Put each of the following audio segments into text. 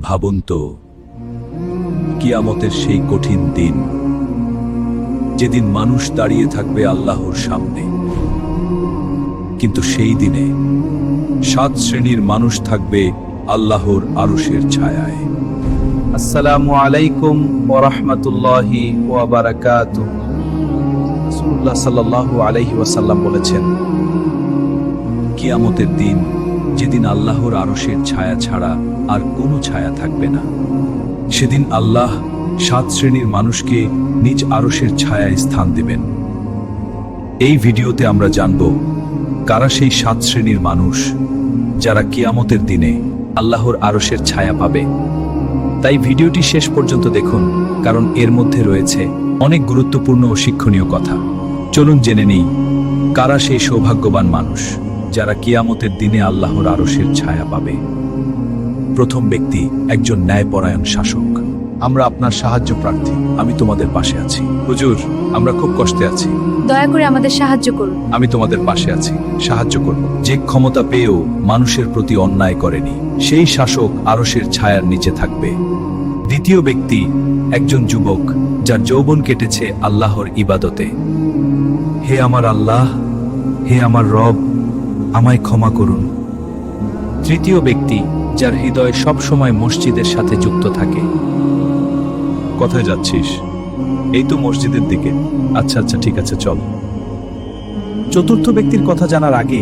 ভাবুন তো, কিয়ামতের সেই কঠিন দিন, যেদিন মানুষ দাঁড়িয়ে থাকবে আল্লাহর সামনে। কিন্তু সেই দিনে 7 শ্রেণীর মানুষ থাকবে আল্লাহর আরশের ছায়ায়। আসসালামু আলাইকুম ওয়া রাহমাতুল্লাহি ওয়া বারাকাতুহু। রাসূলুল্লাহ সাল্লাল্লাহু আলাইহি ওয়াসাল্লাম বলেছেন, কিয়ামতের দিন, যেদিন আল্লাহর আরশের ছায়া ছাড়া আর কোনো ছায়া থাকবে না। সেদিন আল্লাহ 7 শ্রেণীর মানুষকে নিজ আরশের ছায়ায় স্থান দেবেন। এই ভিডিওতে আমরা জানব কারা সেই 7 শ্রেণীর মানুষ যারা কিয়ামতের দিনে আল্লাহর আরশের ছায়া পাবে। তাই ভিডিওটি শেষ পর্যন্ত দেখুন, কারণ এর মধ্যে রয়েছে অনেক গুরুত্বপূর্ণ ও শিক্ষণীয় কথা। চলুন জেনে নিই কারা সেই সৌভাগ্যবান মানুষ যারা কিয়ামতের দিনে আল্লাহর আরশের ছায়া পাবে। প্রথম ব্যক্তি, একজন ন্যায়পরায়ণ শাসক। আমরা আপনার সাহায্য প্রার্থী, আমি তোমাদের পাশে আছি। হুজুর, আমরা খুব কষ্টে আছি, দয়া করে আমাদের সাহায্য করুন। আমি তোমাদের পাশে আছি, সাহায্য করব। যে ক্ষমতা পেয়েও মানুষের প্রতি অন্যায় করেনি, সেই শাসক আরশের ছায়ার নিচে থাকবে। দ্বিতীয় ব্যক্তি, একজন যুবক যার যৌবন কেটেছে আল্লাহর ইবাদতে। হে আমার আল্লাহ, হে আমার রব, আমায় ক্ষমা করুন। তৃতীয় ব্যক্তি, যার হৃদয় সব সময় মসজিদের সাথে যুক্ত থাকে। কোথায় যাচ্ছিস? এই তো মসজিদের দিকে। আচ্ছা আচ্ছা, ঠিক আছে, চল। চতুর্থ ব্যক্তির কথা জানার আগে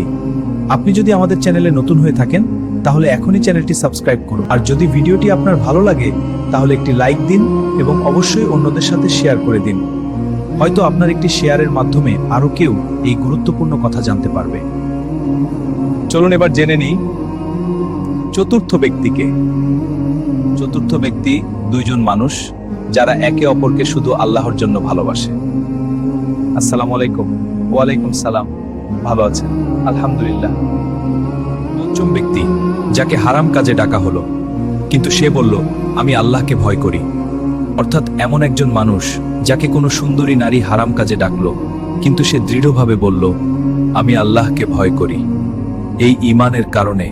আপনি যদি আমাদের চ্যানেলে নতুন হয়ে থাকেন তাহলে এখনই চ্যানেলটি সাবস্ক্রাইব করুন। আর যদি ভিডিওটি আপনার ভালো লাগে তাহলে একটি লাইক দিন এবং অবশ্যই অন্যদের সাথে শেয়ার করে দিন। হয়তো আপনার একটি শেয়ারের মাধ্যমে আরো কেউ এই গুরুত্বপূর্ণ কথা জানতে পারবে। চলুন এবার জেনে নিই চতুর্থ ব্যক্তিকে। চতুর্থ ব্যক্তি দুইজন মানুষ যারা একে অপরকে শুধু আল্লাহর জন্য ভালোবাসে। আসসালামু আলাইকুম। ওয়ালাইকুম সালাম। ভালো আছেন? আলহামদুলিল্লাহ। পঞ্চম ব্যক্তি, যাকে হারাম কাজে ডাকা হলো, কিন্তু সে বলল, আমি আল্লাহকে ভয় করি। অর্থাৎ এমন একজন মানুষ যাকে কোনো সুন্দরী নারী হারাম কাজে ডাকলো, কিন্তু সে দৃঢ়ভাবে বলল, আমি আল্লাহকে ভয় করি। এই ঈমানের কারণে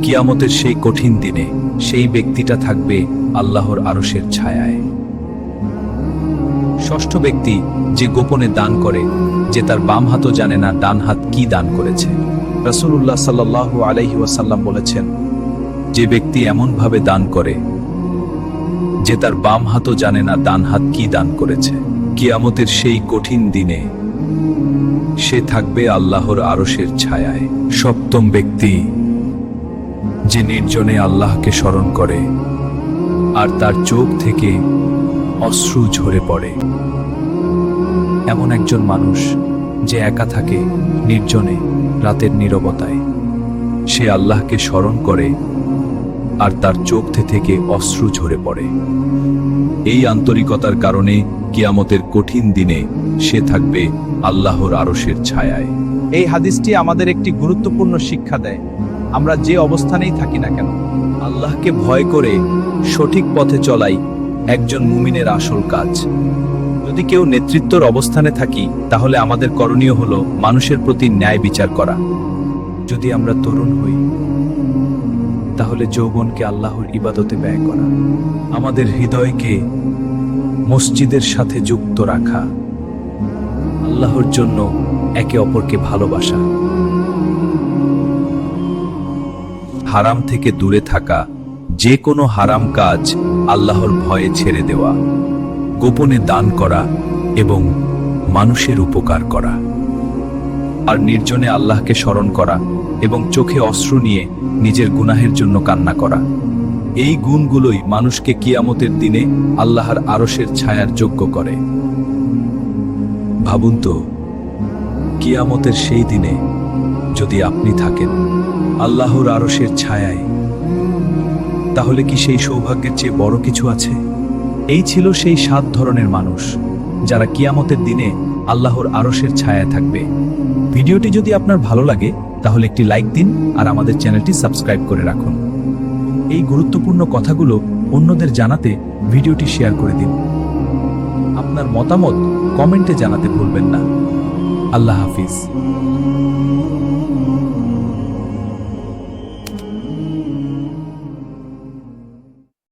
কিয়ামতের সেই কঠিন দিনে সেই ব্যক্তিটা থাকবে আল্লাহর আরশের ছায়ায়। ষষ্ঠ ব্যক্তি, যে গোপনে দান করে, যে তার বাম হাতও জানে না ডান হাত কি দান করেছে। রাসূলুল্লাহ সাল্লাল্লাহু আলাইহি ওয়াসাল্লাম বলেছেন, যে ব্যক্তি এমনভাবে দান করে যে তার বাম হাতও জানে না ডান হাত কি দান করেছে, কিয়ামতের সেই কঠিন দিনে সে থাকবে আল্লাহর আরশের ছায়ায়। সপ্তম ব্যক্তি, যে নির্জনে আল্লাহকে স্মরণ করে আর তার চোখ থেকে অশ্রু ঝরে পড়ে। এমন একজন মানুষ যে একা থাকে নির্জনে, রাতের নীরবতায়, সে আল্লাহকে স্মরণ করে আর তার চোখ থেকে অশ্রু ঝরে পড়ে। এই আন্তরিকতার কারণে কিয়ামতের কঠিন দিনে সে থাকবে আল্লাহর আরশের ছায়ায়। এই হাদিসটি আমাদের একটি গুরুত্বপূর্ণ শিক্ষা দেয়। আমরা যে অবস্থানেই থাকি না কেন, আল্লাহকে ভয় করে সঠিক পথে চলাই একজন মুমিনের আসল কাজ। যদি কেউ নেতৃত্বর অবস্থানে থাকি তাহলে আমাদের করণীয় হলো মানুষের প্রতি ন্যায় বিচার করা। যদি আমরা তরুণ হই তাহলে যৌবনকে আল্লাহর ইবাদতে ব্যয় করা, আমাদের হৃদয়কে মসজিদের সাথে যুক্ত রাখা, আল্লাহর জন্য একে অপরকে ভালোবাসা, হারাম থেকে দূরে থাকা, যে কোনো হারাম কাজ আল্লাহর ভয়ে ছেড়ে দেওয়া, গোপনে দান করা এবং মানুষের উপকার করা, আর নির্জনে আল্লাহকে স্মরণ করা এবং চোখে অশ্রু নিয়ে নিজের গুনাহের জন্য কান্না করা। এই গুণগুলোই মানুষকে কিয়ামতের দিনে আল্লাহর আরশের ছায়ার যোগ্য করে। ভাবুন তো, কিয়ামতের সেই দিনে যদি আপনি থাকেন আল্লাহর আরশের ছায়ায়, তাহলে কি সেই সৌভাগ্যের চেয়ে বড় কিছু আছে? এই ছিল সেই 7 ধরনের মানুষ যারা কিয়ামতের দিনে আল্লাহর আরশের ছায়ায় থাকবে। ভিডিওটি যদি আপনার ভালো লাগে তাহলে একটি লাইক দিন আর আমাদের চ্যানেলটি সাবস্ক্রাইব করে রাখুন। এই গুরুত্বপূর্ণ কথাগুলো অন্যদের জানাতে ভিডিওটি শেয়ার করে দিন। আপনার মতামত কমেন্টে জানাতে ভুলবেন না। আল্লাহ হাফিজ।